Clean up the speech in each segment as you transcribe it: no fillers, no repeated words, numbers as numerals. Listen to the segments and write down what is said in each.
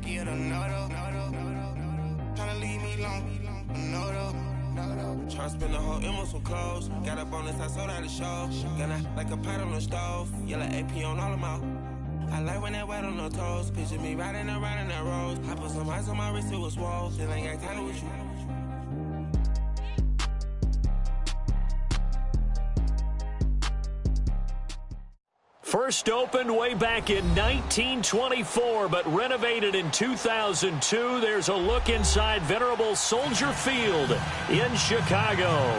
get a tryna leave me long, try to spend the whole M on some clothes. Got up on this, I sold out the show. Gonna like a pot on the stove. Yellow AP on all of my. I like when that wet on the toes. Picture me riding around in that rose. I put some ice on my wrist, it was swole. Still ain't got time with you. First opened way back in 1924, but renovated in 2002. There's a look inside venerable Soldier Field in Chicago.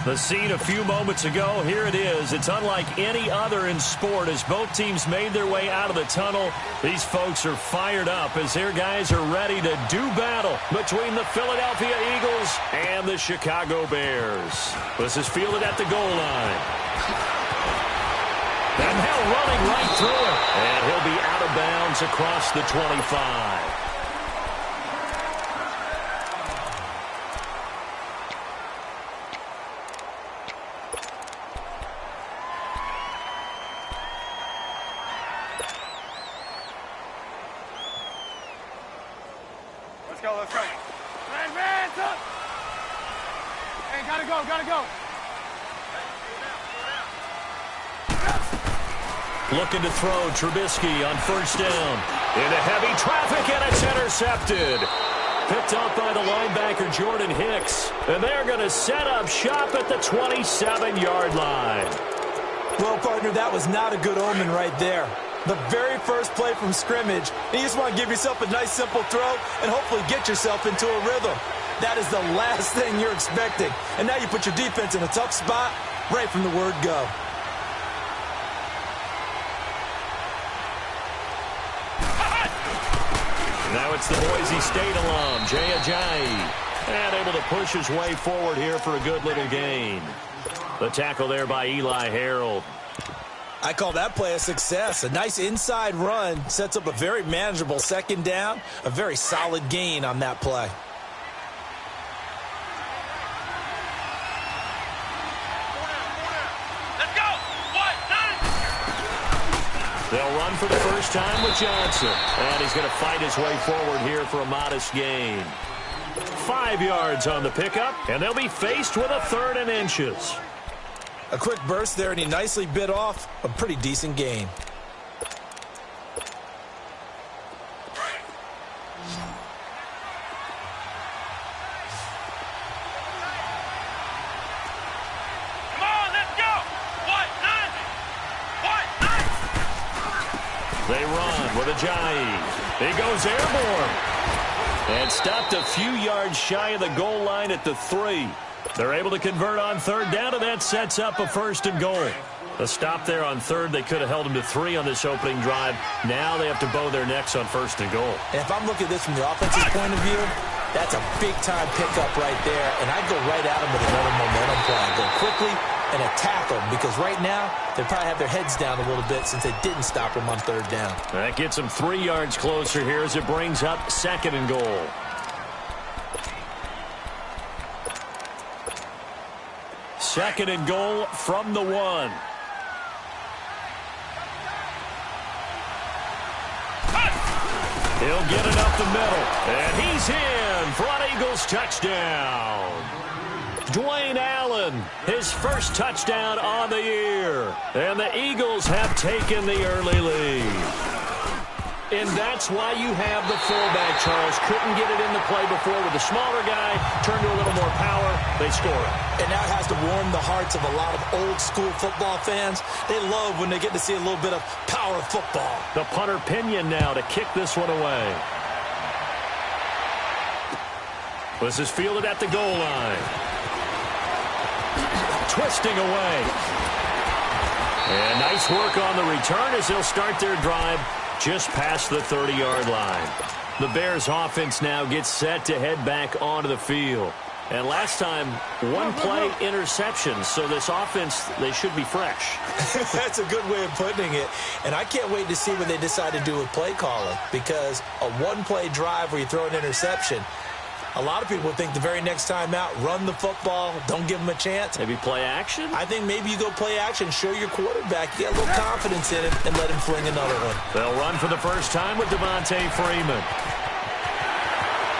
The scene a few moments ago, here it is. It's unlike any other in sport as both teams made their way out of the tunnel. These folks are fired up as their guys are ready to do battle between the Philadelphia Eagles and the Chicago Bears. This is fielded at the goal line. And now running right through it. And he'll be out of bounds across the 25. Let's go, let's go. Hands up! Hey, gotta go, gotta go. Looking to throw Trubisky on first down. Into heavy traffic, and it's intercepted. Picked up by the linebacker, Jordan Hicks. And they're going to set up shop at the 27-yard line. Well, partner, that was not a good omen right there. The very first play from scrimmage, and you just want to give yourself a nice, simple throw and hopefully get yourself into a rhythm. That is the last thing you're expecting. And now you put your defense in a tough spot right from the word go. Now it's the Boise State alum, Jay Ajayi. And able to push his way forward here for a good little gain. The tackle there by Eli Harold. I call that play a success. A nice inside run sets up a very manageable second down. A very solid gain on that play. They'll run for the first time with Johnson. And he's going to fight his way forward here for a modest gain. 5 yards on the pickup, and they'll be faced with a 3rd and inches. A quick burst there, and he nicely bit off a pretty decent gain. They run with Ajayi. He goes airborne. And stopped a few yards shy of the goal line at the 3. They're able to convert on 3rd down, and that sets up a 1st and goal. A stop there on 3rd. They could have held him to 3 on this opening drive. Now they have to bow their necks on 1st and goal. And if I'm looking at this from the offense's point of view, that's a big-time pickup right there. And I'd go right at him with another momentum play. Go quickly and attack them, because right now they probably have their heads down a little bit since they didn't stop him on 3rd down. That gets them 3 yards closer here as it brings up 2nd and goal. Second and goal from the 1. He'll get it up the middle, and he's in for an Eagles touchdown. Dwayne Allen, his first touchdown on the year. And the Eagles have taken the early lead. And that's why you have the fullback, Charles. Couldn't get it into play before with the smaller guy. Turned to a little more power. They score it. And now it has to warm the hearts of a lot of old-school football fans. They love when they get to see a little bit of power football. The punter Pinion now to kick this one away. This is fielded at the goal line. Twisting away. And nice work on the return as they'll start their drive just past the 30-yard line. The Bears offense now gets set to head back onto the field. And last time, 1 play interception. So this offense, they should be fresh. That's a good way of putting it. And I can't wait to see what they decide to do with play calling. Because a 1-play drive where you throw an interception, A lot of people think the very next time out, run the football, don't give them a chance. Maybe play action? I think maybe you go play action, show your quarterback, you get a little confidence in him, and let him fling another one. They'll run for the first time with Devontae Freeman.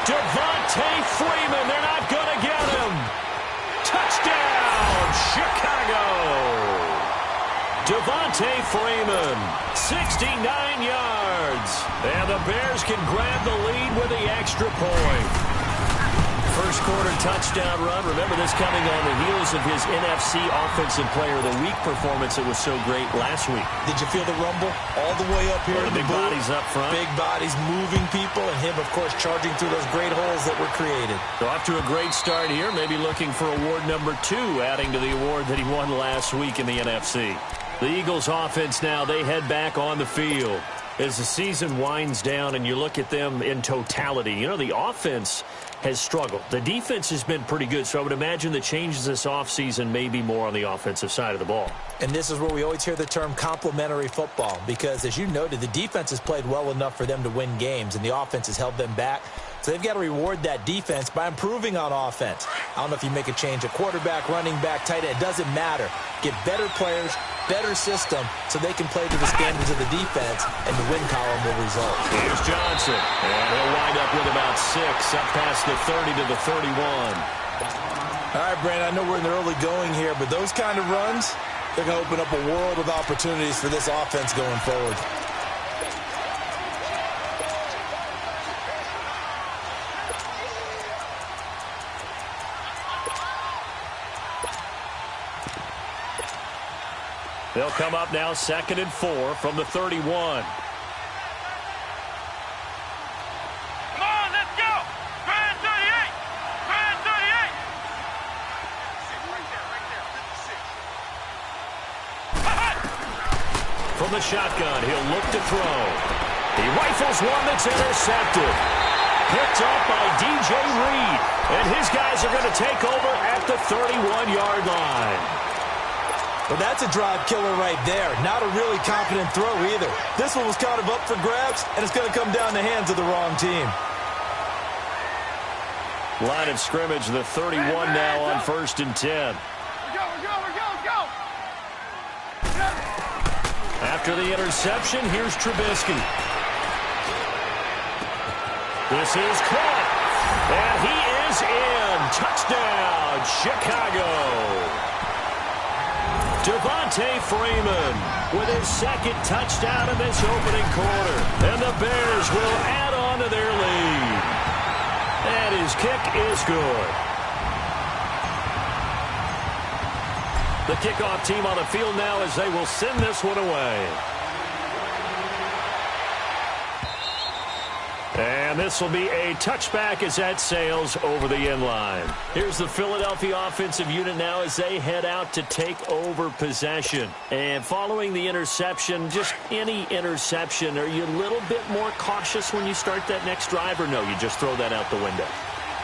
Devontae Freeman, they're not going to get him. Touchdown, Chicago. Devontae Freeman, 69 yards. And the Bears can grab the lead with the extra point. First quarter touchdown run. Remember this coming on the heels of his NFC Offensive Player of the Week performance that was so great last week. Did you feel the rumble all the way up here? The big bodies up front. Big bodies moving people, and him, of course, charging through those great holes that were created. So off to a great start here. Maybe looking for award number 2, adding to the award that he won last week in the NFC. The Eagles offense now, they head back on the field. As the season winds down and you look at them in totality, you know, the offense has struggled. The defense has been pretty good, so I would imagine the changes this offseason may be more on the offensive side of the ball. And this is where we always hear the term complementary football because, as you noted, the defense has played well enough for them to win games, and the offense has held them back. So they've got to reward that defense by improving on offense. I don't know if you make a change at quarterback, running back, tight end. It doesn't matter. Get better players, better system, so they can play to the standards of the defense, and the win column will result. Here's Johnson, and he'll wind up with about 6, up past the 30 to the 31. All right, Brandon, I know we're in the early going here, but those kind of runs, they're going to open up a world of opportunities for this offense going forward. They'll come up now 2nd and 4 from the 31. Come on, let's go! Brand 38! Brand 38! Right there, From the shotgun, he'll look to throw. He rifles one that's intercepted. Picked up by DJ Reed. And his guys are going to take over at the 31-yard line. Well, that's a drive killer right there. Not a really confident throw either. This one was kind of up for grabs, and it's going to come down the hands of the wrong team. Line of scrimmage, the 31 now on 1st and 10. We're go! After the interception, here's Trubisky. This is caught, and he is in. Touchdown, Chicago. Devontae Freeman with his 2nd touchdown in this opening quarter. And the Bears will add on to their lead. And his kick is good. The kickoff team on the field now as they will send this one away. And this will be a touchback as that sails over the end line. Here's the Philadelphia offensive unit now as they head out to take over possession. And following the interception, just any interception, are you a little bit more cautious when you start that next drive, or no, you just throw that out the window?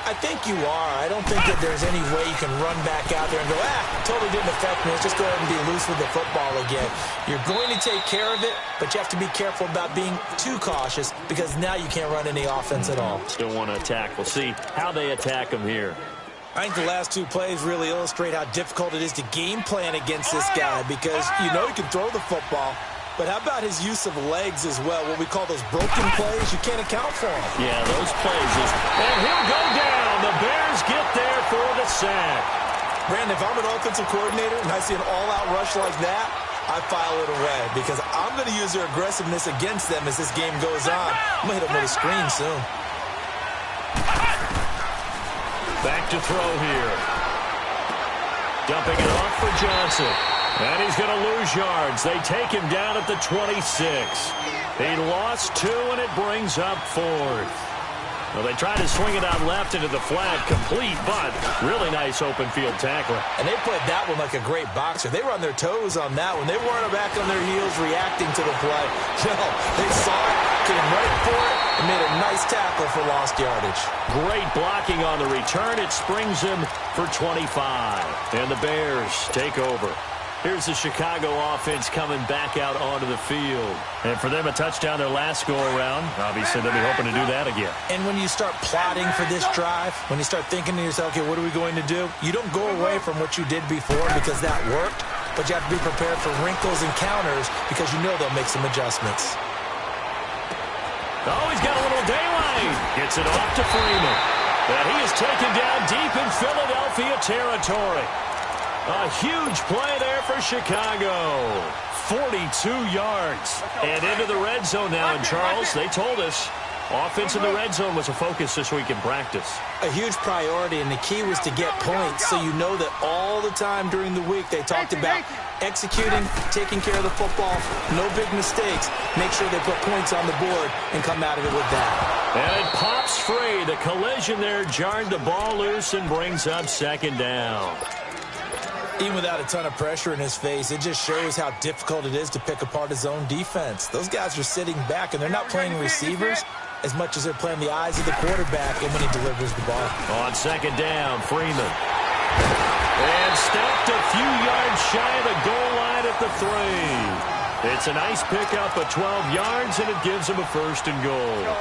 I think you are. I don't think that there's any way you can run back out there and go, totally didn't affect me. Let's just go ahead and be loose with the football again. You're going to take care of it, but you have to be careful about being too cautious because now you can't run any offense at all. Still want to attack. We'll see how they attack them here. I think the last 2 plays really illustrate how difficult it is to game plan against this guy because you know he can throw the football. But how about his use of legs as well? What we call those broken plays, you can't account for them. Yeah, those plays. And he'll go down. The Bears get there for the sack. Brandon, if I'm an offensive coordinator and I see an all-out rush like that, I file it away because I'm going to use their aggressiveness against them as this game goes on. I'm going to hit them with a screen soon. Back to throw here. Dumping it off for Johnson. And he's going to lose yards. They take him down at the 26. He lost 2, and it brings up 4th. Well, they tried to swing it out left into the flat, complete, but really nice open field tackler. And they played that one like a great boxer. They were on their toes on that one. They weren't back on their heels reacting to the play. No, they saw it, came right for it, and made a nice tackle for lost yardage. Great blocking on the return. It springs him for 25. And the Bears take over. Here's the Chicago offense coming back out onto the field. And for them, a touchdown their last go-around. Obviously, they'll be hoping to do that again. And when you start plotting for this drive, when you start thinking to yourself, okay, what are we going to do? You don't go away from what you did before because that worked, but you have to be prepared for wrinkles and counters because you know they'll make some adjustments. Oh, he's got a little daylight. Gets it off to Freeman. And he is taken down deep in Philadelphia territory. A huge play there for Chicago. 42 yards. And into the red zone now. And, Charles, they told us offense in the red zone was a focus this week in practice. A huge priority, and the key was to get points. So you know that all the time during the week they talked about executing, taking care of the football, no big mistakes. Make sure they put points on the board and come out of it with that. And it pops free. The collision there jarred the ball loose and brings up second down. Even without a ton of pressure in his face, it just shows how difficult it is to pick apart his own defense. Those guys are sitting back, and they're not playing receivers as much as they're playing the eyes of the quarterback and when he delivers the ball. On second down, Freeman. And stopped a few yards shy of the goal line at the 3. It's a nice pickup of 12 yards, and it gives him a first and goal.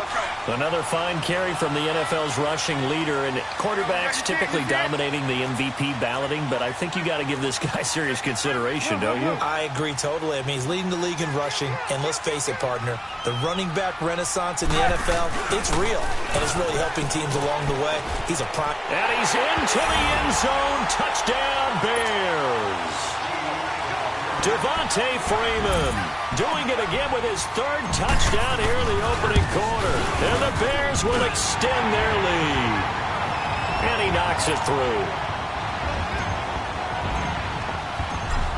Another fine carry from the NFL's rushing leader, and quarterbacks typically dominating the MVP balloting, but I think you got to give this guy serious consideration, don't you? I agree totally. I mean, he's leading the league in rushing, and let's face it, partner, the running back renaissance in the NFL, it's real, and it's really helping teams along the way. He's a prime. And he's into the end zone. Touchdown, Bears. Devontae Freeman doing it again with his third touchdown here in the opening quarter. And the Bears will extend their lead. And he knocks it through.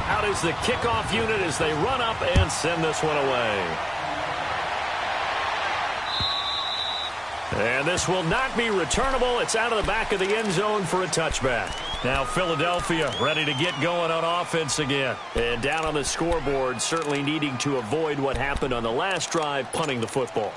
Out is the kickoff unit as they run up and send this one away. And this will not be returnable. It's out of the back of the end zone for a touchback. Now Philadelphia ready to get going on offense again. And down on the scoreboard, certainly needing to avoid what happened on the last drive, punting the football.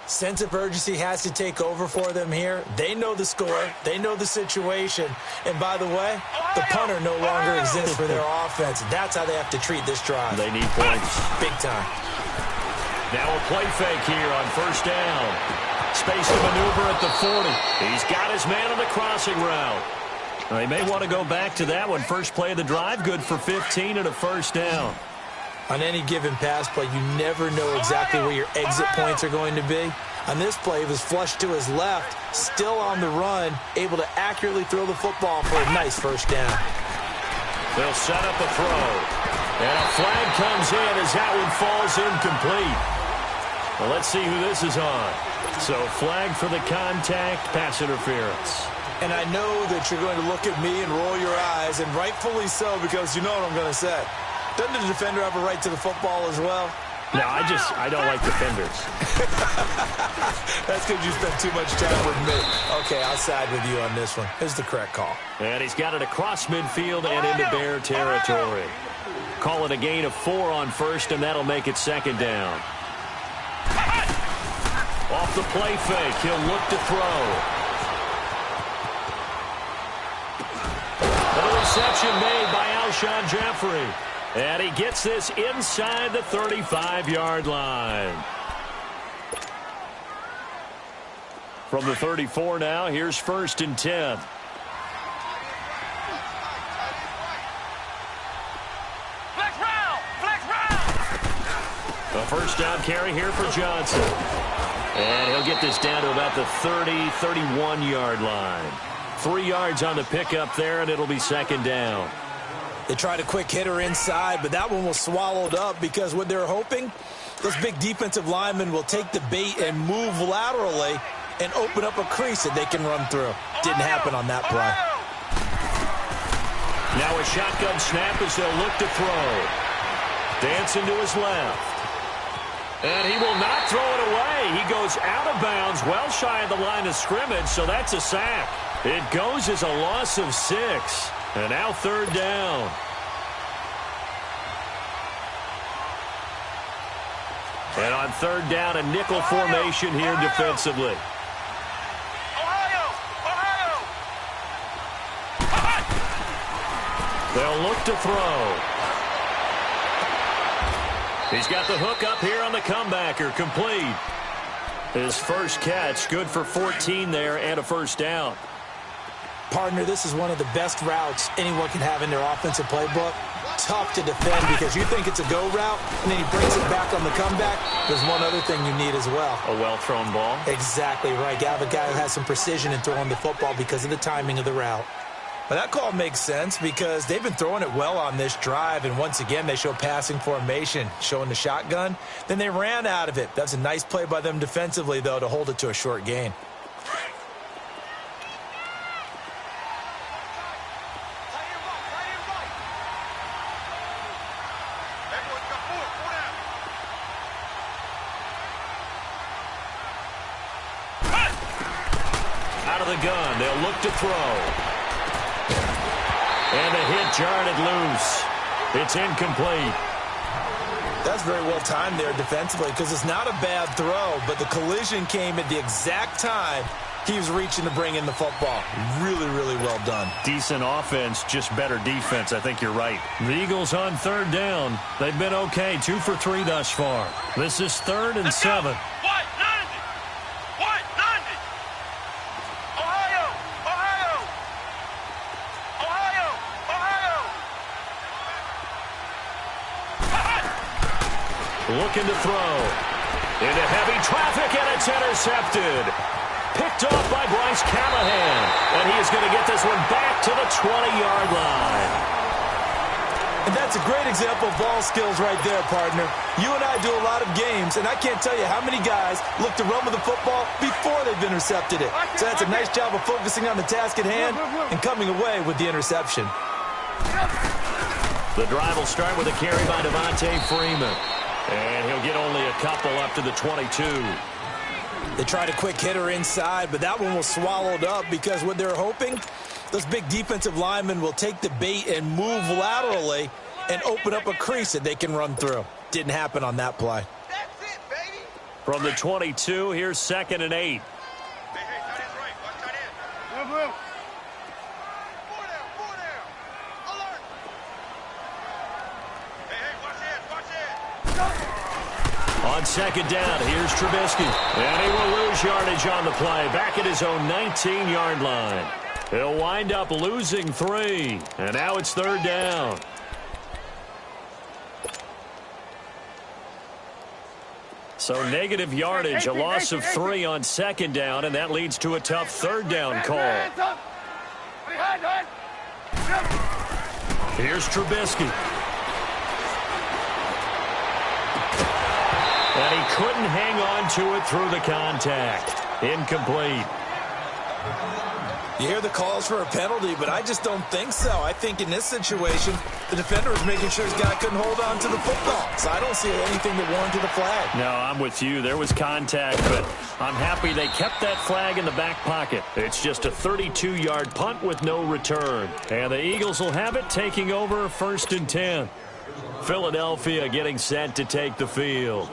Sense of urgency has to take over for them here. They know the score. They know the situation. And by the way, the punter no longer exists for their offense. That's how they have to treat this drive. They need points. Big time. Now a play fake here on first down. Space to maneuver at the 40. He's got his man on the crossing route. He may want to go back to that one. First play of the drive, good for 15 and a first down. On any given pass play, you never know exactly where your exit points are going to be. On this play, he was flushed to his left, still on the run, able to accurately throw the football for a nice first down. They'll set up a throw. And a flag comes in as that one falls incomplete. Well, let's see who this is on. So flag for the contact, pass interference. And I know that you're going to look at me and roll your eyes, and rightfully so, because you know what I'm going to say. Doesn't the defender have a right to the football as well? No, I don't like defenders. That's because you spent too much time with me. Okay, I'll side with you on this one. Here's the correct call. And he's got it across midfield and into Bear territory. Call it a gain of 4 on first, and that'll make it second down. Off the play fake, he'll look to throw. The reception made by Alshon Jeffrey. And he gets this inside the 35-yard line. From the 34 now, here's first and 10. Flex round! Flex round! A first down carry here for Johnson. And he'll get this down to about the 30, 31-yard line. 3 yards on the pickup there, and it'll be second down. They tried a quick hitter inside, but that one was swallowed up because what they're hoping, those big defensive linemen will take the bait and move laterally and open up a crease that they can run through. Didn't happen on that play. Now a shotgun snap as they'll look to throw. Dancing to his left. And he will not throw it away. He goes out of bounds, well shy of the line of scrimmage, so that's a sack. It goes as a loss of 6. And now third down. And on third down, a nickel formation here defensively. They'll look to throw. He's got the hook up here on the comebacker, complete. His first catch, good for 14 there and a first down. Partner, this is one of the best routes anyone can have in their offensive playbook. Tough to defend because you think it's a go route, and then he brings it back on the comeback. There's one other thing you need as well. A well-thrown ball? Exactly right. You have a guy who has some precision in throwing the football because of the timing of the route. But that call makes sense because they've been throwing it well on this drive, and once again they show passing formation, showing the shotgun. Then they ran out of it. That's a nice play by them defensively, though, to hold it to a short gain. Out of the gun, they'll look to throw. And a hit jarred it loose. It's incomplete. That's very well timed there defensively because it's not a bad throw, but the collision came at the exact time he was reaching to bring in the football. Really, really well done. Decent offense, just better defense. I think you're right. The Eagles on third down. They've been okay, 2 for 3 thus far. This is 3rd and 7. Looking to throw. Into heavy traffic, and it's intercepted. Picked off by Bryce Callahan. And he is going to get this one back to the 20-yard line. And that's a great example of ball skills right there, partner. You and I do a lot of games, and I can't tell you how many guys look to run with the football before they've intercepted it. So that's a nice job of focusing on the task at hand and coming away with the interception. The drive will start with a carry by Devontae Freeman. And he'll get only a couple up to the 22. They tried a quick hitter inside, but that one was swallowed up because what they're hoping, those big defensive linemen will take the bait and move laterally and open up a crease that they can run through. Didn't happen on that play. That's it, baby. From the 22, here's 2nd and 8. Hey, tight end's right. Watch tight end. Blue. Four down. Alert. Hey, watch it. On 2nd down, here's Trubisky. And he will lose yardage on the play. Back at his own 19-yard line. He'll wind up losing 3. And now it's 3rd down. So negative yardage, a loss of 3 on 2nd down, and that leads to a tough 3rd down call. Here's Trubisky. And he couldn't hang on to it through the contact. Incomplete. You hear the calls for a penalty, but I just don't think so. I think in this situation, the defender was making sure his guy couldn't hold on to the football. So I don't see anything that warranted a flag. No, I'm with you. There was contact, but I'm happy they kept that flag in the back pocket. It's just a 32-yard punt with no return. And the Eagles will have it, taking over 1st and 10. Philadelphia getting set to take the field.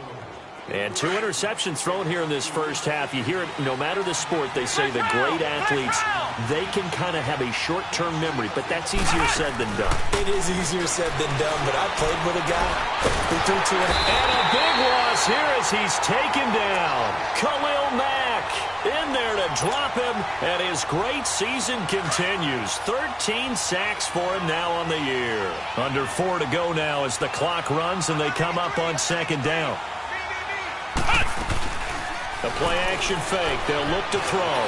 And 2 interceptions thrown here in this first half. You hear it, no matter the sport, they say the great athletes, they can kind of have a short-term memory, but that's easier said than done. It is easier said than done, but I played with a guy who threw 2 And a big loss here as he's taken down. Khalil Mack in there to drop him, and his great season continues. 13 sacks for him now on the year. Under 4 to go now as the clock runs and they come up on 2nd down. The play-action fake. They'll look to throw.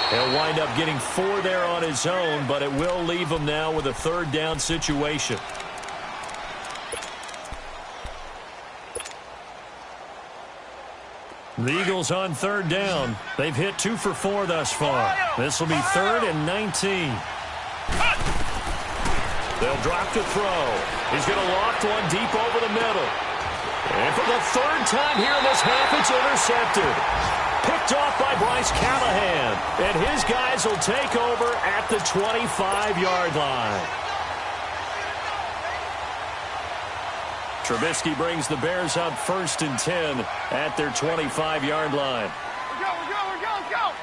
He'll wind up getting 4 there on his own, but it will leave him now with a 3rd down situation. The Eagles on 3rd down. They've hit 2 for 4 thus far. This will be 3rd and 19. They'll drop to throw. He's going to loft one deep over the middle. And for the 3rd time here in this half, it's intercepted. Picked off by Bryce Callahan. And his guys will take over at the 25-yard line. Trubisky brings the Bears up 1st and 10 at their 25-yard line. We're go.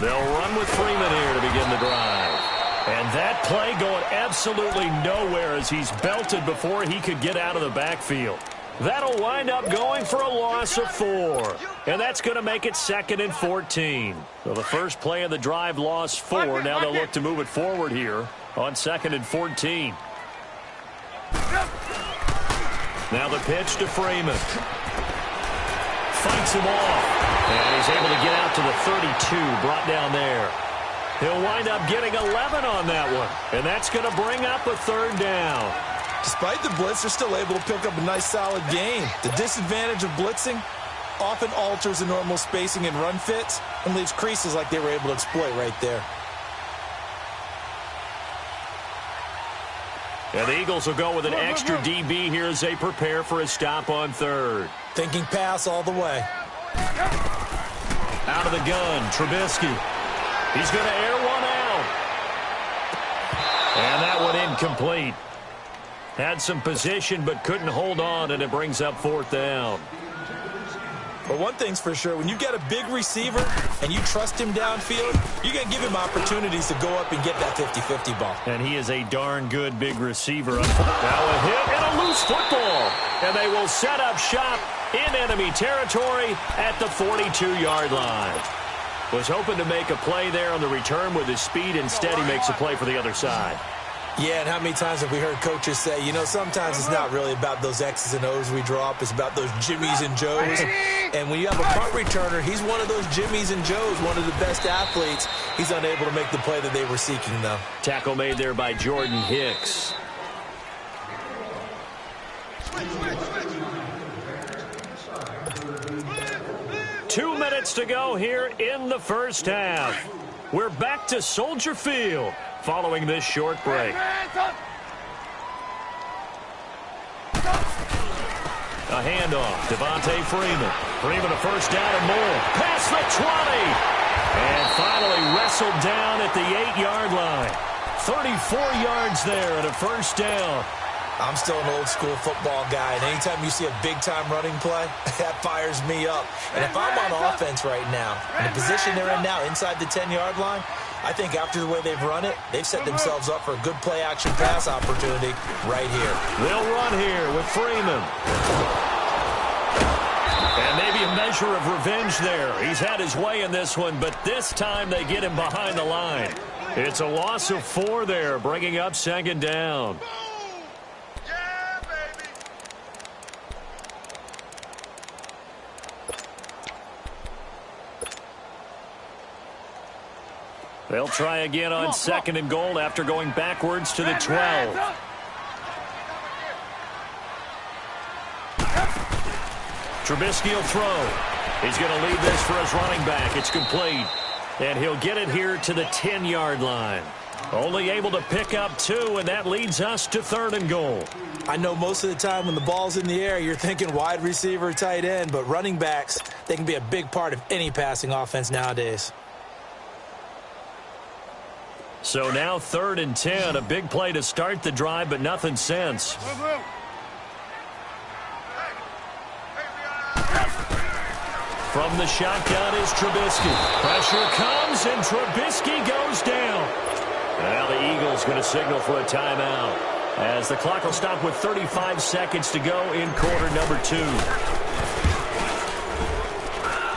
They'll run with Freeman here to begin the drive. And that play going absolutely nowhere as he's belted before he could get out of the backfield. That'll wind up going for a loss of 4. And that's going to make it 2nd and 14. So the first play of the drive lost 4. Now they'll look to move it forward here on 2nd and 14. Now the pitch to Freeman. Fights him off. And he's able to get out to the 32, brought down there. He'll wind up getting 11 on that one. And that's going to bring up a 3rd down. Despite the blitz, they're still able to pick up a nice, solid gain. The disadvantage of blitzing often alters the normal spacing and run fits and leaves creases like they were able to exploit right there. And the Eagles will go with an extra DB here as they prepare for a stop on 3rd. Thinking pass all the way. Out of the gun, Trubisky. He's going to air one out. And that one incomplete. Had some position but couldn't hold on, and it brings up 4th down. But one thing's for sure, when you've got a big receiver and you trust him downfield, you're going to give him opportunities to go up and get that 50-50 ball. And he is a darn good big receiver. Now a hit and a loose football. And they will set up shop in enemy territory at the 42-yard line. Was hoping to make a play there on the return with his speed. Instead, he makes a play for the other side. Yeah, and how many times have we heard coaches say, you know, sometimes it's not really about those X's and O's we draw up. It's about those Jimmies and Joes. And when you have a punt returner, he's one of those Jimmies and Joes, one of the best athletes. He's unable to make the play that they were seeking, though. Tackle made there by Jordan Hicks. Switch. 2 minutes to go here in the first half. We're back to Soldier Field following this short break. A handoff, Devontae Freeman. Freeman a first down and more. Past the 20. And finally wrestled down at the 8-yard line. 34 yards there and a first down. I'm still an old-school football guy, and anytime you see a big-time running play, that fires me up. And if I'm on offense right now, in the position they're in now, inside the 10-yard line, I think after the way they've run it, they've set themselves up for a good play-action pass opportunity right here. They'll run here with Freeman. And maybe a measure of revenge there. He's had his way in this one, but this time they get him behind the line. It's a loss of 4 there, bringing up 2nd down. They'll try again on 2nd and goal after going backwards to the 12. Trubisky will throw. He's going to lead this for his running back. It's complete. And he'll get it here to the 10-yard line. Only able to pick up 2, and that leads us to 3rd and goal. I know most of the time when the ball's in the air, you're thinking wide receiver, tight end, but running backs, they can be a big part of any passing offense nowadays. So now 3rd and 10, a big play to start the drive, but nothing since. From the shotgun is Trubisky. Pressure comes, and Trubisky goes down. Now the Eagles going to signal for a timeout as the clock will stop with 35 seconds to go in quarter number 2.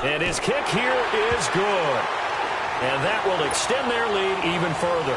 And his kick here is good. And that will extend their lead even further.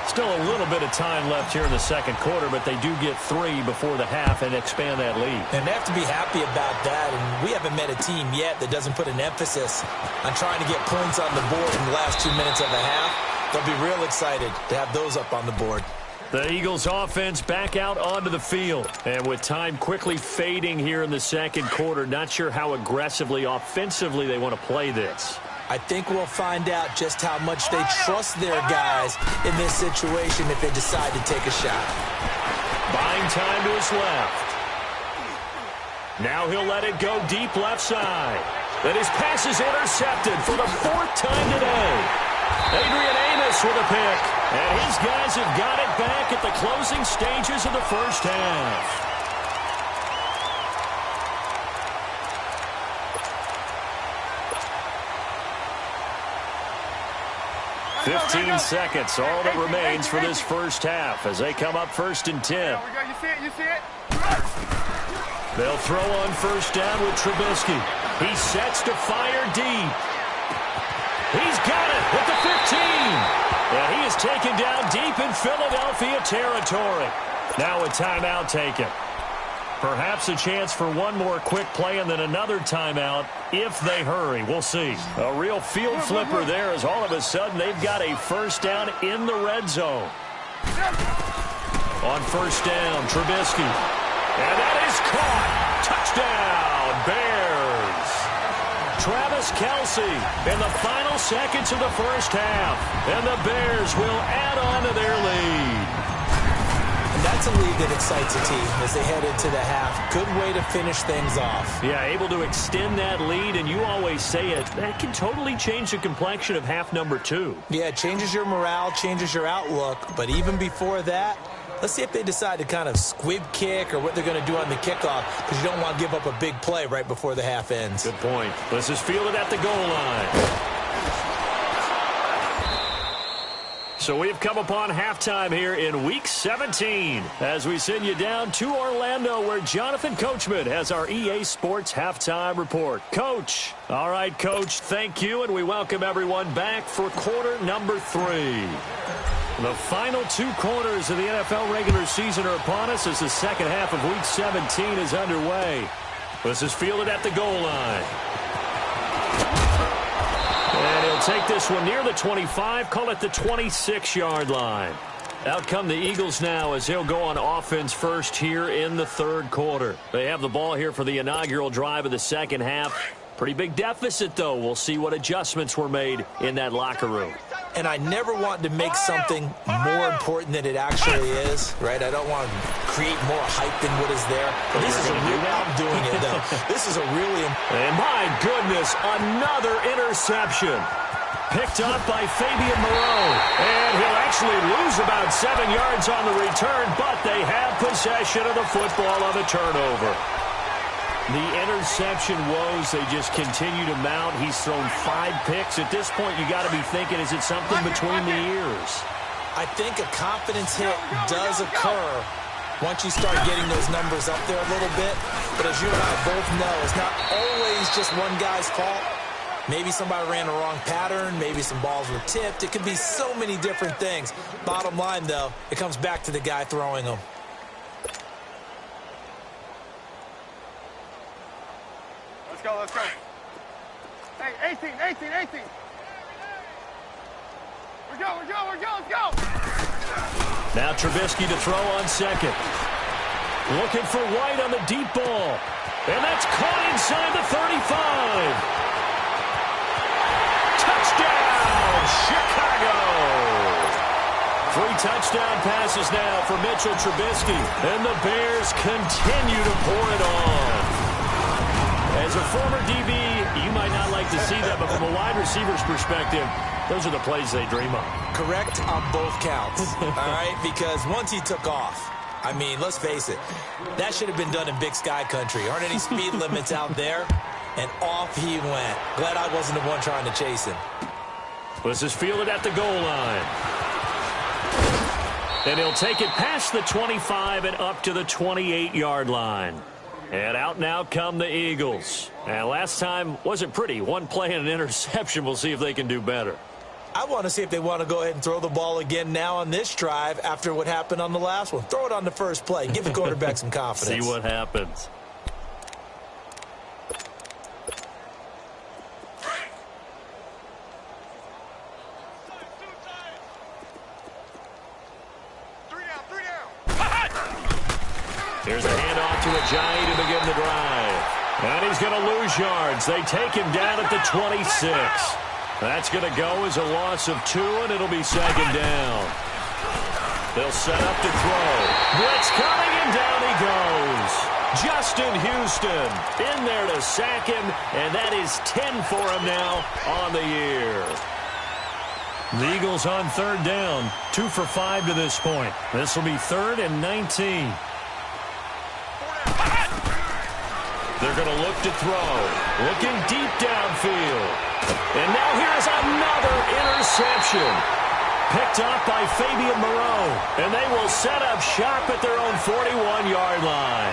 Still a little bit of time left here in the second quarter, but they do get 3 before the half and expand that lead. And they have to be happy about that. And we haven't met a team yet that doesn't put an emphasis on trying to get points on the board in the last 2 minutes of the half. They'll be real excited to have those up on the board. The Eagles offense back out onto the field. And with time quickly fading here in the second quarter, not sure how aggressively, offensively they want to play this. I think we'll find out just how much they trust their guys in this situation if they decide to take a shot. Buying time to his left. Now he'll let it go deep left side. Then his pass is intercepted for the 4th time today. Adrian Amos with a pick. And his guys have got it back at the closing stages of the first half. 15 seconds, all that remains for this first half as they come up 1st and 10. You see it, you see it? They'll throw on first down with Trubisky. He sets to fire deep. He's got it at the 15. And he is taken down deep in Philadelphia territory. Now a timeout taken. Perhaps a chance for one more quick play and then another timeout if they hurry. We'll see. A real field flipper there as all of a sudden they've got a first down in the red zone. On first down, Trubisky. And that is caught. Touchdown, Bears. Travis Kelce in the final seconds of the first half. And the Bears will add on to their lead. That's a lead that excites a team as they head into the half. Good way to finish things off. Yeah, able to extend that lead, and you always say it, that can totally change the complexion of half number 2. Yeah, it changes your morale, changes your outlook, but even before that, let's see if they decide to kind of squib kick or what they're going to do on the kickoff, because you don't want to give up a big play right before the half ends. Good point. This is fielded at the goal line. So we've come upon halftime here in Week 17 as we send you down to Orlando where Jonathan Coachman has our EA Sports Halftime Report. Coach. All right, Coach, thank you, and we welcome everyone back for quarter number 3. The final 2 quarters of the NFL regular season are upon us as the second half of Week 17 is underway. This is fielded at the goal line. And he'll take this one near the 25, call it the 26-yard line. Out come the Eagles now as they'll go on offense first here in the third quarter. They have the ball here for the inaugural drive of the second half. Pretty big deficit, though. We'll see what adjustments were made in that locker room. And I never want to make something more important than it actually is, right? I don't want to create more hype than what is there. But this is a real, I'm doing it, though. This is a really... And my goodness, another interception. Picked up by Fabian Moreau. And he'll actually lose about 7 yards on the return, but they have possession of the football on the turnover. The interception woes, they just continue to mount. He's thrown 5 picks. At this point, you got to be thinking, is it something between the ears? I think a confidence hit does occur once you start getting those numbers up there a little bit. But as you and I both know, it's not always just one guy's fault. Maybe somebody ran a wrong pattern. Maybe some balls were tipped. It could be so many different things. Bottom line, though, it comes back to the guy throwing them. Let's go. Hey, 18. We're go, let's go. Now Trubisky to throw on second. Looking for White on the deep ball. And that's caught inside the 35. Touchdown, Chicago. 3 touchdown passes now for Mitchell Trubisky. And the Bears continue to pour it on. As a former DB, you might not like to see that, but from a wide receiver's perspective, those are the plays they dream of. Correct on both counts, all right? Because once he took off, I mean, let's face it, that should have been done in Big Sky country. Aren't any speed limits out there? And off he went. Glad I wasn't the one trying to chase him. This is fielded at the goal line. And he'll take it past the 25 and up to the 28-yard line. And out now come the Eagles. And last time wasn't pretty. One play and an interception. We'll see if they can do better. I want to see if they want to go ahead and throw the ball again now on this drive after what happened on the last one. Throw it on the first play. Give the quarterback some confidence. See what happens. Here's a handoff to Ajayi to begin the drive. And he's going to lose yards. They take him down at the 26. That's going to go as a loss of 2, and it'll be second down. They'll set up to throw. Blitz coming, and down he goes. Justin Houston in there to sack him, and that is 10 for him now on the year. The Eagles on third down, 2 for 5 to this point. This will be 3rd and 19. They're going to look to throw. Looking deep downfield. And now here's another interception. Picked up by Fabian Moreau. And they will set up shop at their own 41-yard line.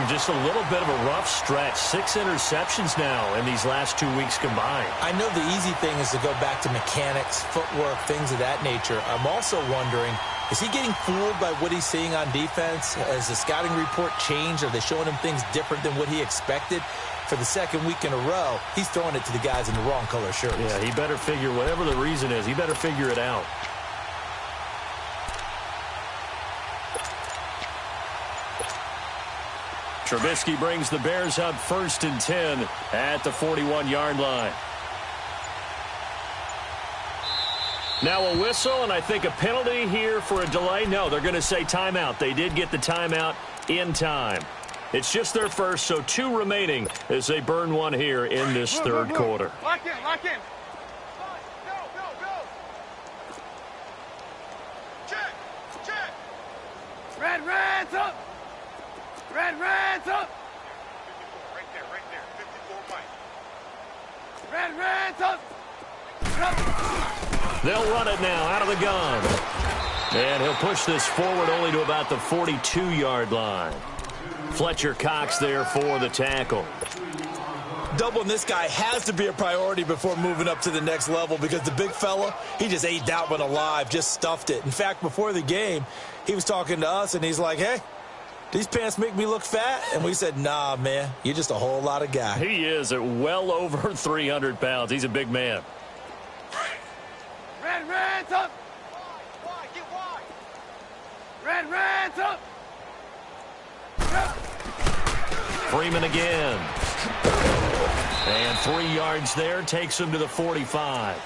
Just a little bit of a rough stretch. 6 interceptions now in these last 2 weeks combined. I know the easy thing is to go back to mechanics, footwork, things of that nature. I'm also wondering, is he getting fooled by what he's seeing on defense? Has the scouting report changed? Are they showing him things different than what he expected? For the second week in a row, he's throwing it to the guys in the wrong color shirts. Yeah, he better figure, whatever the reason is, he better figure it out. Trubisky brings the Bears up 1st and 10 at the 41-yard line. Now a whistle, and I think a penalty here for a delay. No, they're going to say timeout. They did get the timeout in time. It's just their first, so 2 remaining as they burn one here in this third quarter. Lock in, lock in. Go, go, go. Check, check. Reds up. Reds up. 54, right there, 54 Mike. Reds up. They'll run it now out of the gun. And he'll push this forward only to about the 42-yard line. Fletcher Cox there for the tackle. Doubling this guy has to be a priority before moving up to the next level because the big fella, he just ate that one alive, just stuffed it. In fact, before the game, he was talking to us, and he's like, hey, these pants make me look fat? And we said, nah, man, you're just a whole lot of guy. He is at well over 300 pounds. He's a big man. Reds up. Wide, get wide. Reds up. Freeman again. And 3 yards there takes him to the 45.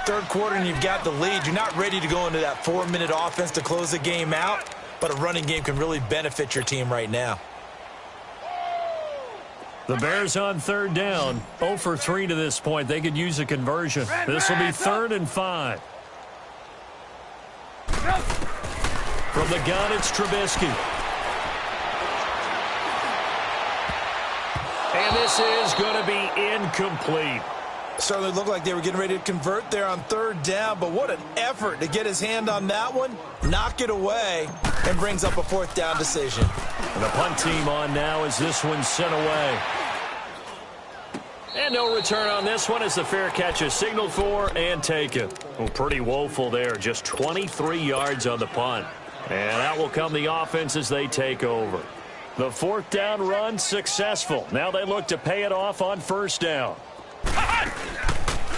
Third quarter and you've got the lead. You're not ready to go into that 4-minute offense to close the game out, but a running game can really benefit your team right now. The Bears on 3rd down. 0 for 3 to this point. They could use a conversion. This will be 3rd and 5. From the gun, it's Trubisky. And this is going to be incomplete. Certainly looked like they were getting ready to convert there on 3rd down, but what an effort to get his hand on that one, knock it away, and brings up a 4th down decision. And the punt team on now as this one's sent away. And no return on this one as the fair catch is signaled for and taken. Well, pretty woeful there, just 23 yards on the punt. And out will come the offense as they take over. The 4th down run successful. Now they look to pay it off on 1st down.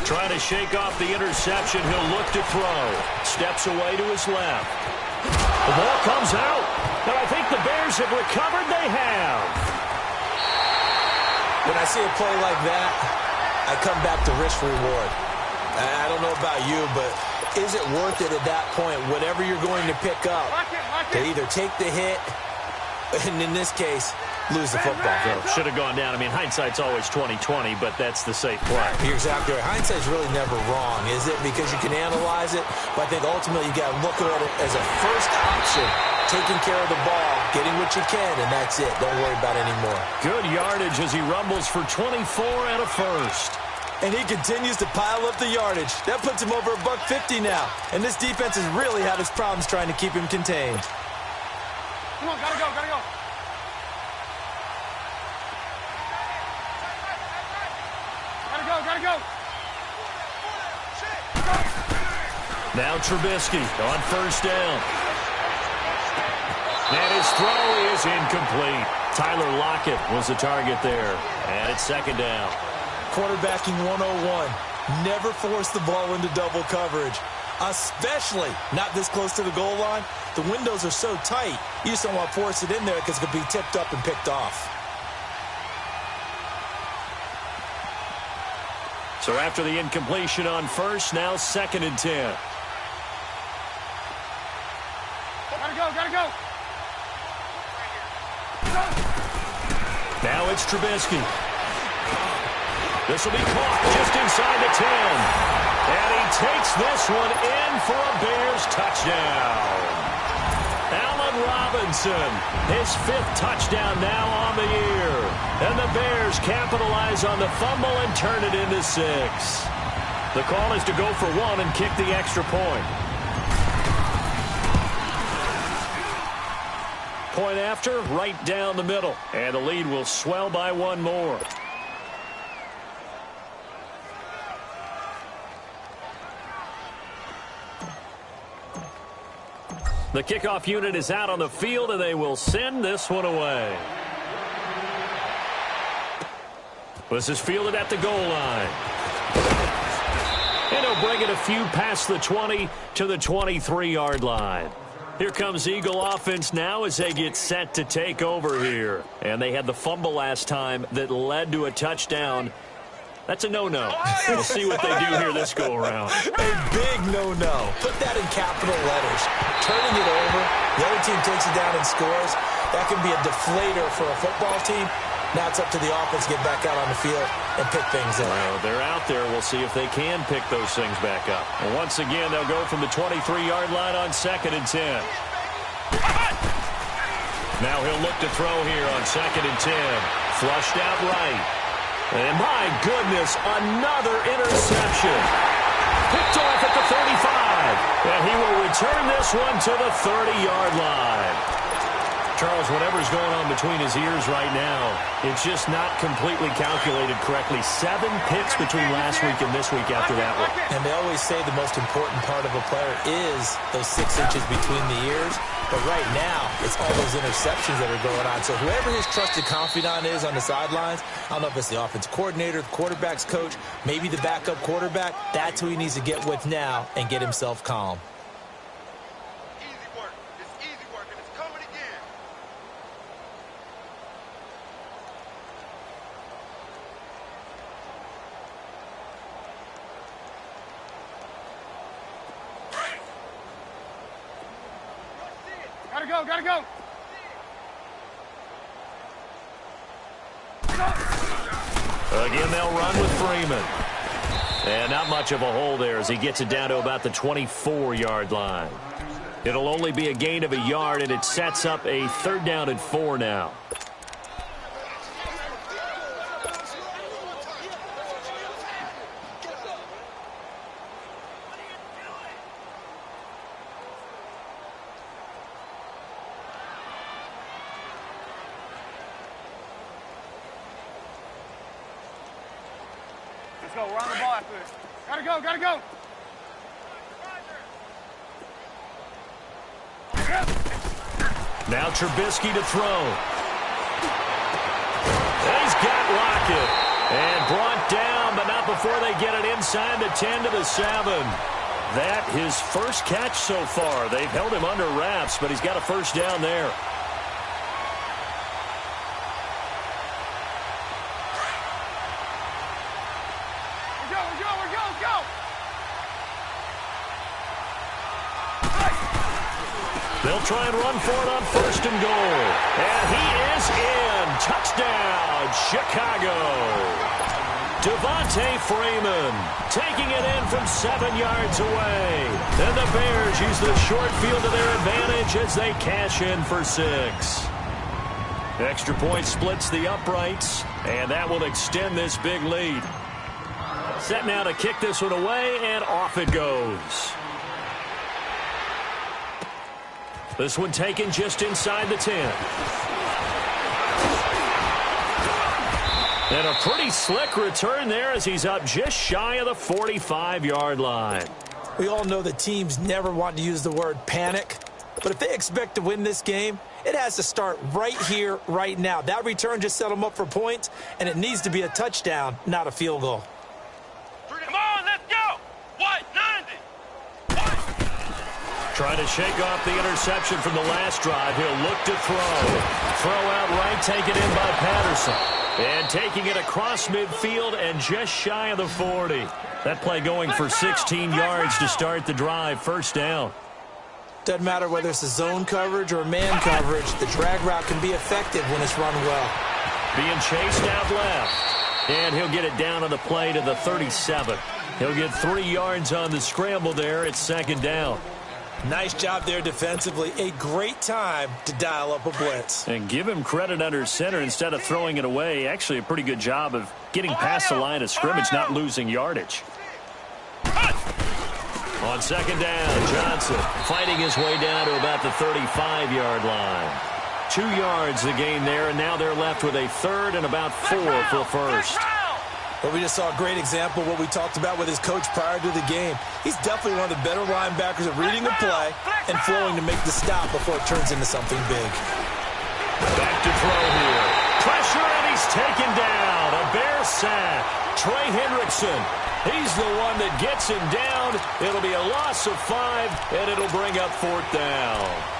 Trying to shake off the interception. He'll look to throw. Steps away to his left. The ball comes out. And I think the Bears have recovered. They have. When I see a play like that, I come back to risk reward. I don't know about you, but is it worth it at that point, whatever you're going to pick up, to either take the hit, and in this case, lose the football? Should have gone down. I mean, hindsight's always 20/20, but that's the safe play. You're exactly right. Hindsight's really never wrong, is it? Because you can analyze it, but I think ultimately you got to look at it as a first option, taking care of the ball, getting what you can, and that's it. Don't worry about it anymore. Good yardage as he rumbles for 24 and a first. And he continues to pile up the yardage. That puts him over $150 now. And this defense has really had its problems trying to keep him contained. Come on, gotta go, gotta go. Gotta go. Now Trubisky on 1st down. And his throw is incomplete. Tyler Lockett was the target there. And it's 2nd down. Quarterbacking 101. Never force the ball into double coverage, especially not this close to the goal line. The windows are so tight, you just don't want to force it in there because it could be tipped up and picked off. So after the incompletion on 1st, now 2nd and 10. Gotta go. Now it's Trubisky. This will be caught just inside the 10. And he takes this one in for a Bears touchdown. Allen Robinson, his 5th touchdown now on the year. And the Bears capitalize on the fumble and turn it into 6. The call is to go for 1 and kick the extra point. Point after, right down the middle. And the lead will swell by 1 more. The kickoff unit is out on the field, and they will send this one away. This is fielded at the goal line. And he'll bring it a few past the 20 to the 23-yard line. Here comes Eagle offense now as they get set to take over here. And they had the fumble last time that led to a touchdown. That's a no-no. We'll see what they do here this go-around. A big no-no. Put that in capital letters. Turning it over, the other team takes it down and scores. That can be a deflator for a football team. Now it's up to the offense to get back out on the field and pick things up. Well, they're out there. We'll see if they can pick those things back up. And once again, they'll go from the 23-yard line on 2nd and 10. Now he'll look to throw here on 2nd and 10. Flushed out right. And my goodness, another interception. Picked off at the 35. And he will return this one to the 30-yard line. Charles, whatever's going on between his ears right now, it's just not completely calculated correctly. 7 picks between last week and this week after that one. And they always say the most important part of a player is those 6 inches between the ears. But right now, it's all those interceptions that are going on. So whoever his trusted confidant is on the sidelines, I don't know if it's the offensive coordinator, the quarterback's coach, maybe the backup quarterback, that's who he needs to get with now and get himself calm. Easy work. It's easy work, and it's coming again. Gotta go, gotta go. Again, they'll run with Freeman. And not much of a hole there as he gets it down to about the 24-yard line. It'll only be a gain of a yard, and it sets up a 3rd down and 4 now. Let's go, we're on the ball after this. Gotta go, gotta go. Now Trubisky to throw. And he's got Lockett. And brought down, but not before they get it inside the 10 to the 7. That his first catch so far. They've held him under wraps, but he's got a 1st down there. They'll try and run for it on 1st and goal. And he is in. Touchdown, Chicago. Devontae Freeman taking it in from 7 yards away. And the Bears use the short field to their advantage as they cash in for 6. Extra point splits the uprights, and that will extend this big lead. Set now to kick this one away, and off it goes. This one taken just inside the 10. And a pretty slick return there as he's up just shy of the 45-yard line. We all know that teams never want to use the word panic, but if they expect to win this game, it has to start right here, right now. That return just set them up for points, and it needs to be a touchdown, not a field goal. Come on, let's go. What? 90. Trying to shake off the interception from the last drive. He'll look to throw. Throw out right, taken in by Patterson. And taking it across midfield and just shy of the 40. That play going for 16 yards to start the drive. 1st down. Doesn't matter whether it's a zone coverage or man coverage. The drag route can be effective when it's run well. Being chased out left. And he'll get it down on the play to the 37. He'll get 3 yards on the scramble there. It's 2nd down. Nice job there defensively. A great time to dial up a blitz. And give him credit under center instead of throwing it away. Actually, a pretty good job of getting past the line of scrimmage, not losing yardage. On second down, Johnson fighting his way down to about the 35-yard line. 2 yards the gain there, and now they're left with a third and about 4 for first. Well, we just saw a great example of what we talked about with his coach prior to the game. He's definitely one of the better linebackers at reading the play and flowing to make the stop before it turns into something big. Back to throw here. Pressure, and he's taken down. A Bear sack. Trey Hendrickson. He's the one that gets him down. It'll be a loss of 5, and it'll bring up 4th down.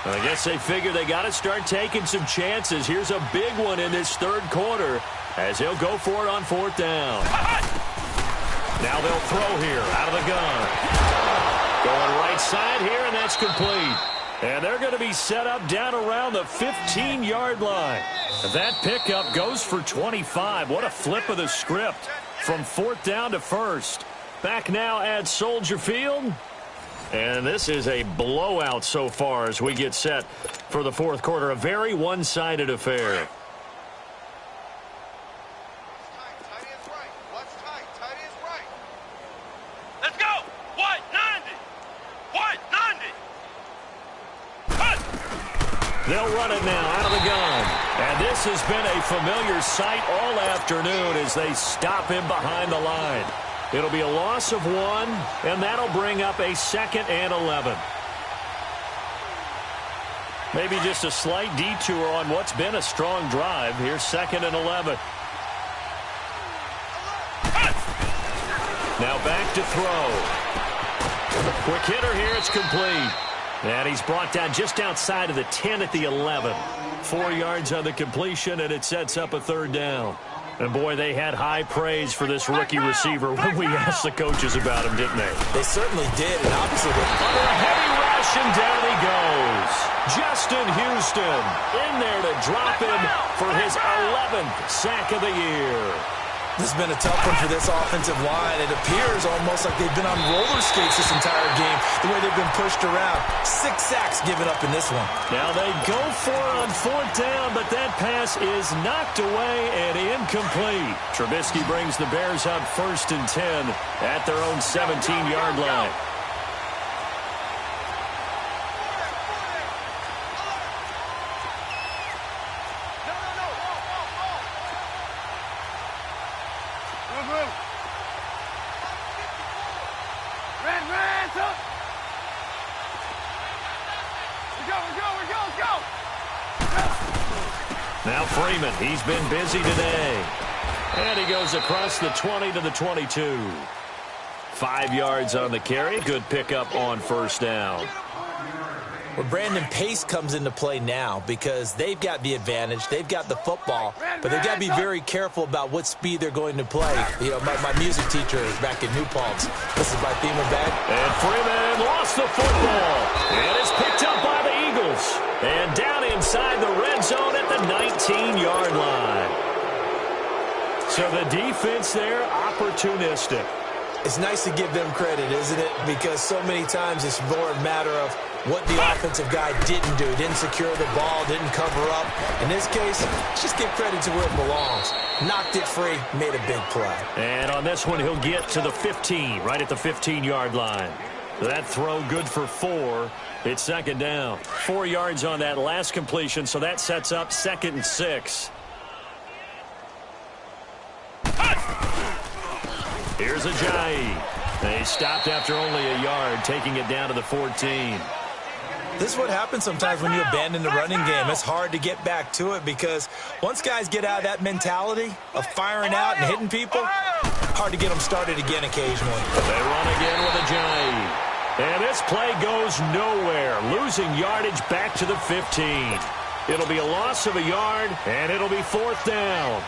I guess they figure they got to start taking some chances. Here's a big one in this third quarter as he'll go for it on 4th down. Now they'll throw here out of the gun. Going right side here, and that's complete. And they're going to be set up down around the 15-yard line. That pickup goes for 25. What a flip of the script from 4th down to 1st. Back now at Soldier Field. And this is a blowout so far as we get set for the 4th quarter. A very one-sided affair. Tight is right. Watch tight. Tight is right. Let's go. White 90. White 90. Cut. They'll run it now out of the gun. And this has been a familiar sight all afternoon as they stop him behind the line. It'll be a loss of 1, and that'll bring up a 2nd and 11. Maybe just a slight detour on what's been a strong drive. Here's 2nd and 11. Now back to throw. Quick hitter here, it's complete. And he's brought down just outside of the 10 at the 11. 4 yards on the completion, and it sets up a 3rd down. And, boy, they had high praise for this rookie receiver when we asked the coaches about him, didn't they? They certainly did, and obviously Under a heavy rush, and down he goes. Justin Houston in there to drop him for his 11th sack of the year. This has been a tough one for this offensive line. It appears almost like they've been on roller skates this entire game, the way they've been pushed around. 6 sacks given up in this one. Now they go for it on 4th down, but that pass is knocked away and incomplete. Trubisky brings the Bears up 1st and 10 at their own 17-yard line. Now Freeman, he's been busy today. And he goes across the 20 to the 22. 5 yards on the carry. Good pickup on 1st down. Well, Brandon, pace comes into play now because they've got the advantage. They've got the football, but they've got to be very careful about what speed they're going to play. You know, my music teacher is back in New Paltz. This is my theme of that. And Freeman lost the football. And it's picked up by the Eagles. And down inside the red zone at the 19-yard line. So the defense there, opportunistic. It's nice to give them credit, isn't it? Because so many times it's more a matter of what the offensive guy didn't do. Didn't secure the ball, didn't cover up. In this case, just give credit to where it belongs. Knocked it free, made a big play. And on this one, he'll get to the 15, right at the 15-yard line. That throw good for 4. It's 2nd down. 4 yards on that last completion, so that sets up 2nd and 6. Here's Ajayi. They stopped after only a yard, taking it down to the 14. This is what happens sometimes when you abandon the running game. It's hard to get back to it because once guys get out of that mentality of firing out and hitting people, hard to get them started again occasionally. They run again with Ajayi. And this play goes nowhere, losing yardage back to the 15. It'll be a loss of a yard, and it'll be 4th down.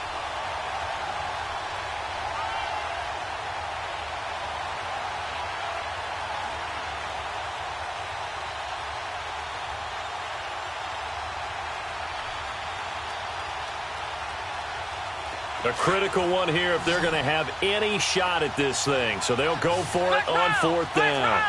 A critical one here if they're going to have any shot at this thing. So they'll go for it on 4th down.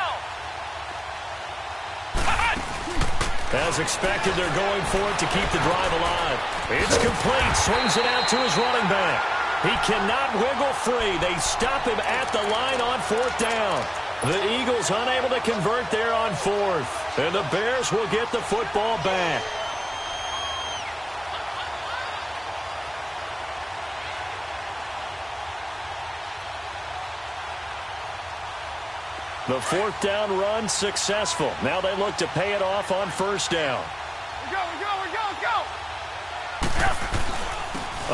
As expected, they're going for it to keep the drive alive. It's complete. Swings it out to his running back. He cannot wiggle free. They stop him at the line on 4th down. The Eagles unable to convert there on 4th. And the Bears will get the football back. The 4th down run successful. Now they look to pay it off on 1st down. We go.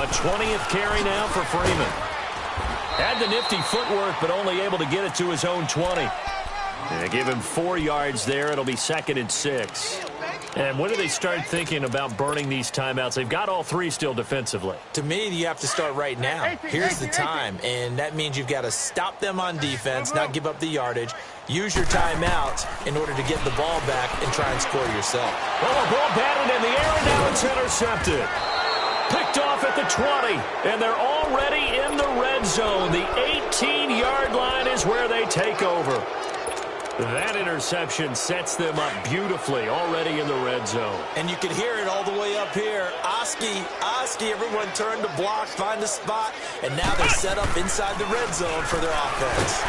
A 20th carry now for Freeman. Had the nifty footwork, but only able to get it to his own 20. They give him 4 yards there. It'll be 2nd and 6. And when do they start thinking about burning these timeouts? They've got all 3 still defensively. To me, you have to start right now. Here's the time, and that means you've got to stop them on defense, not give up the yardage. Use your timeouts in order to get the ball back and try and score yourself. Oh, a ball batted in the air, and now it's intercepted. Picked off at the 20, and they're already in the red zone. The 18-yard line is where they take over. That interception sets them up beautifully already in the red zone. And you can hear it all the way up here. Oski, everyone turned to block, find a spot, and now they're set up inside the red zone for their offense.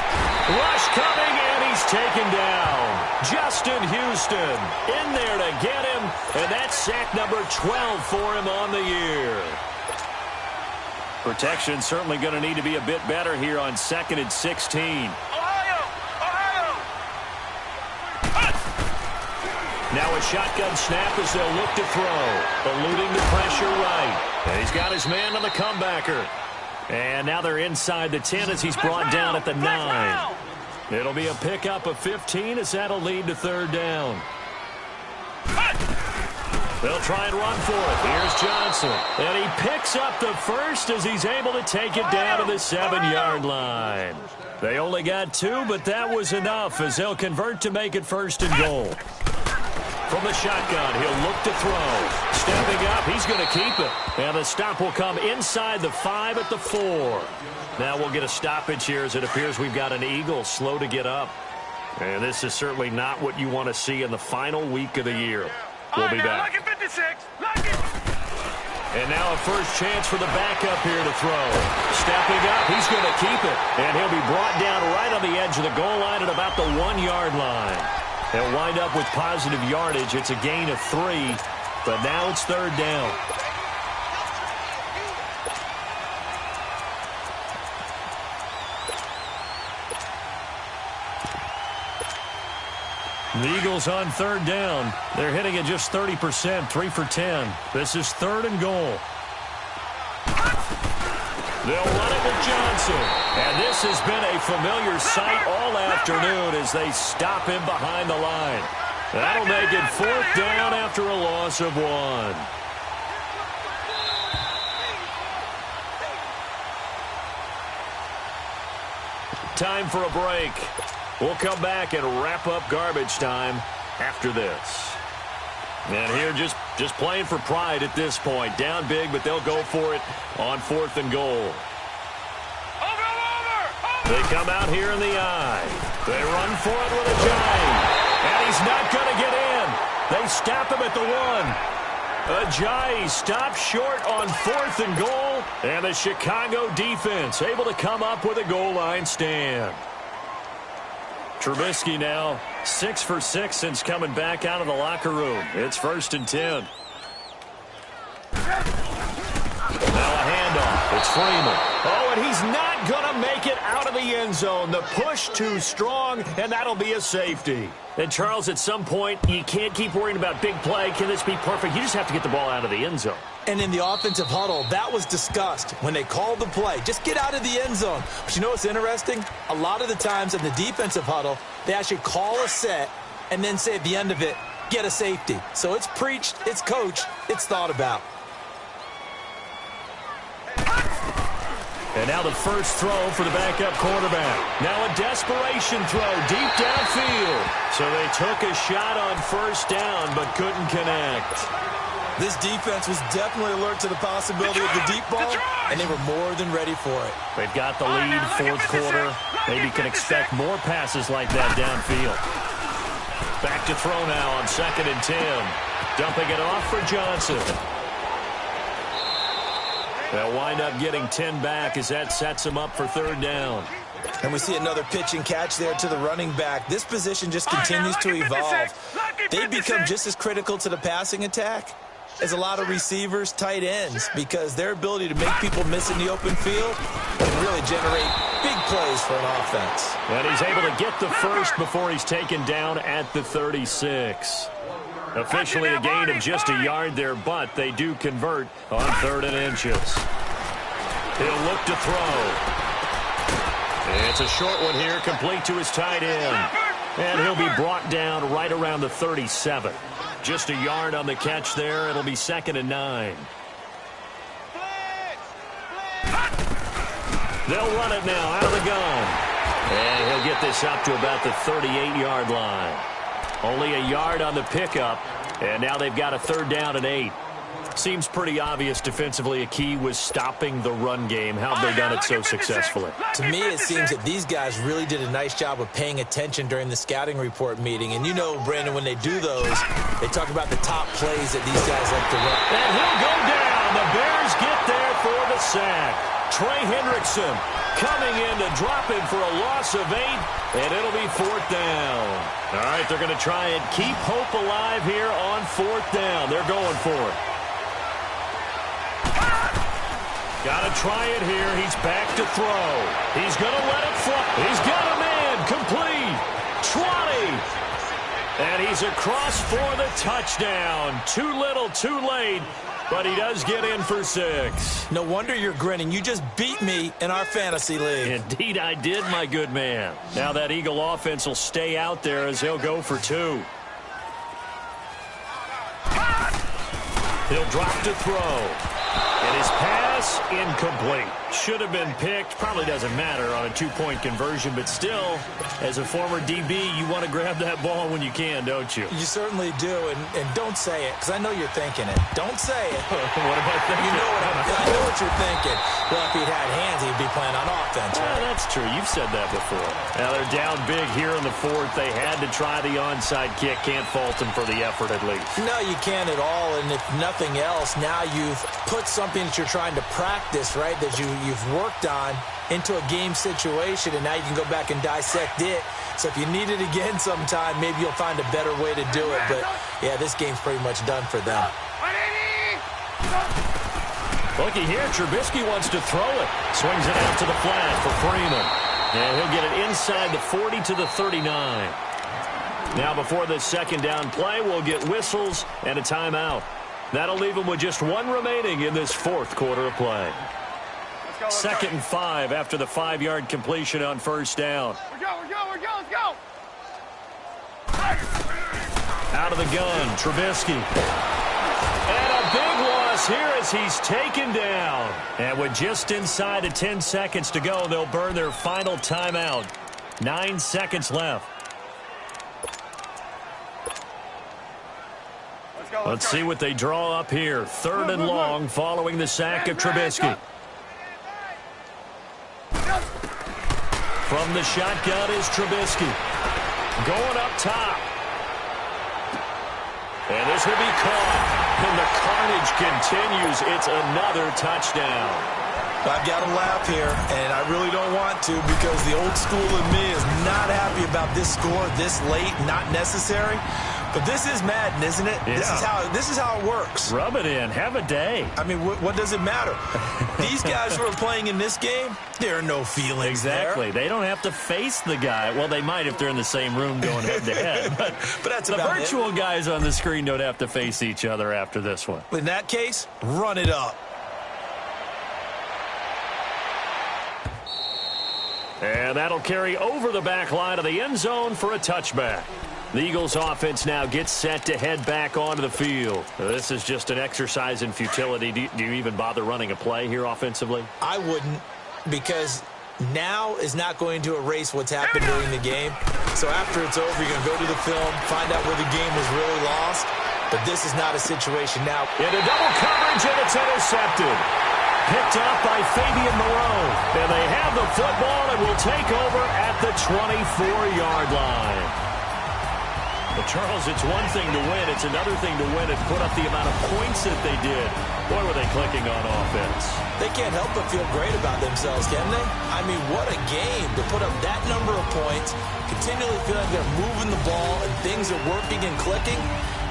Rush coming, and he's taken down. Justin Houston in there to get him, and that's sack number 12 for him on the year. Protection certainly going to need to be a bit better here on 2nd and 16. Now a shotgun snap as they'll look to throw. Eluding the pressure right. And he's got his man on the comebacker. And now they're inside the 10 as he's brought down at the 9. It'll be a pickup of 15 as that'll lead to 3rd down. They'll try and run for it. Here's Johnson. And he picks up the first as he's able to take it down to the 7-yard line. They only got 2, but that was enough as they'll convert to make it 1st and goal. From the shotgun, he'll look to throw. Stepping up, he's going to keep it. And the stop will come inside the 5 at the 4. Now we'll get a stoppage here as it appears we've got an Eagle slow to get up. And this is certainly not what you want to see in the final week of the year. We'll be back. Like it 56. Like it. And now a first chance for the backup here to throw. Stepping up, he's going to keep it. And he'll be brought down right on the edge of the goal line at about the 1-yard line. They'll wind up with positive yardage. It's a gain of 3, but now it's 3rd down. The Eagles on 3rd down. They're hitting at just 30%, 3 for 10. This is 3rd and goal. They'll run it with Johnson. And this has been a familiar sight all afternoon as they stop him behind the line. That'll make it 4th down after a loss of 1. Time for a break. We'll come back and wrap up garbage time after this. And here just playing for pride at this point. Down big, but they'll go for it on 4th and goal. They come out here in the eye. They run for it with a giant. And he's not going to get in. They stop him at the 1. Ajayi stopped short on 4th and goal. And the Chicago defense able to come up with a goal line stand. Trubisky now 6 for 6 since coming back out of the locker room. It's 1st and 10. Now a handoff. It's Freeman. Oh, and he's not going to make it out of the end zone. The push too strong, and that'll be a safety. And, Charles, at some point, you can't keep worrying about big play. Can this be perfect? You just have to get the ball out of the end zone. And in the offensive huddle, that was discussed when they called the play. Just get out of the end zone. But you know what's interesting? A lot of the times in the defensive huddle, they actually call a set and then say at the end of it, get a safety. So it's preached, it's coached, it's thought about. And now the first throw for the backup quarterback. Now a desperation throw deep downfield. So they took a shot on 1st down but couldn't connect. This defense was definitely alert to the possibility of the deep ball, and they were more than ready for it. They've got the lead, fourth quarter. Maybe can expect more passes like that downfield. Back to throw now on 2nd and 10. Dumping it off for Johnson. They'll wind up getting 10 back as that sets them up for 3rd down. And we see another pitch and catch there to the running back. This position just continues to evolve. They become just as critical to the passing attack as a lot of receivers, tight ends, because their ability to make people miss in the open field can really generate big plays for an offense. And he's able to get the first before he's taken down at the 36. Officially a gain of just a yard there, but they do convert on 3rd and inches. He'll look to throw. It's a short one here, complete to his tight end. And he'll be brought down right around the 37. Just a yard on the catch there. It'll be 2nd and 9. They'll run it now out of the gun. And he'll get this up to about the 38-yard line. Only a yard on the pickup. And now they've got a 3rd down and 8. Seems pretty obvious defensively a key was stopping the run game. How have they done it so successfully? To me, it seems that these guys really did a nice job of paying attention during the scouting report meeting. And you know, Brandon, when they do those, they talk about the top plays that these guys like to run. And he'll go down. The Bears get there for the sack. Trey Hendrickson coming in to drop him for a loss of 8, and it'll be 4th down. All right, they're going to try and keep hope alive here on 4th down. They're going for it. Got to try it here. He's back to throw. He's going to let it fly. He's got a man. Complete. 20. And he's across for the touchdown. Too little, too late. But he does get in for 6. No wonder you're grinning. You just beat me in our fantasy league. Indeed I did, my good man. Now that Eagle offense will stay out there as he'll go for 2. He'll drop to throw. And his pass, incomplete. Should have been picked. Probably doesn't matter on a 2-point conversion, but still, as a former DB, you want to grab that ball when you can, don't you? You certainly do, and don't say it, because I know you're thinking it. Don't say it. What am I thinking? You know I know what you're thinking. Well, if he'd had hands, he'd be playing on offense, right? That's true. You've said that before. Now, they're down big here in the 4th. They had to try the onside kick. Can't fault them for the effort, at least. No, you can't at all, and if nothing else, now you've put something that you're trying to practice, right, that you've worked on into a game situation, and now you can go back and dissect it. So if you need it again sometime, maybe you'll find a better way to do it. But, yeah, this game's pretty much done for them. Looky here, Trubisky wants to throw it. Swings it out to the flat for Freeman. And he'll get it inside the 40 to the 39. Now before this 2nd down play, we'll get whistles and a timeout. That'll leave them with just 1 remaining in this 4th quarter of play. 2nd and 5 after the 5-yard completion on 1st down. Let's go. Out of the gun, Trubisky. And a big loss here as he's taken down. And with just inside of 10 seconds to go, they'll burn their final timeout. 9 seconds left. Let's see what they draw up here. 3rd and long following the sack of Trubisky. From the shotgun is Trubisky. Going up top. And this will be caught. And the carnage continues. It's another touchdown. I've got to laugh here, and I really don't want to because the old school in me is not happy about this score this late, not necessary. But this is Madden, isn't it? Yeah. This is how it works. Rub it in. Have a day. I mean, what does it matter? These guys who are playing in this game, there are no feelings Exactly. there. They don't have to face the guy. Well, they might if they're in the same room going head-to-head. But that's the about virtual guys on the screen don't have to face each other after this one. In that case, run it up. And that'll carry over the back line of the end zone for a touchback. The Eagles offense now gets set to head back onto the field. This is just an exercise in futility. Do you even bother running a play here offensively? I wouldn't, because now is not going to erase what's happened during the game. So after it's over, you're going to go to the film, find out where the game was really lost, But this is not a situation now. Into double coverage, and it's intercepted. Picked up by Fabian Moreau. And they have the football and will take over at the 24-yard line. But, Charles, it's one thing to win. It's another thing to win and put up the amount of points that they did. Boy, were they clicking on offense. They can't help but feel great about themselves, can they? I mean, what a game to put up that number of points, continually feel like they're moving the ball and things are working and clicking.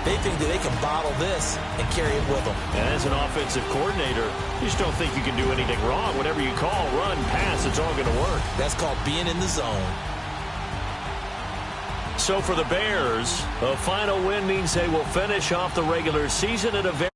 They think that they can bottle this and carry it with them. And as an offensive coordinator, you just don't think you can do anything wrong. Whatever you call, run, pass, it's all going to work. That's called being in the zone. So for the Bears, a final win means they will finish off the regular season at a very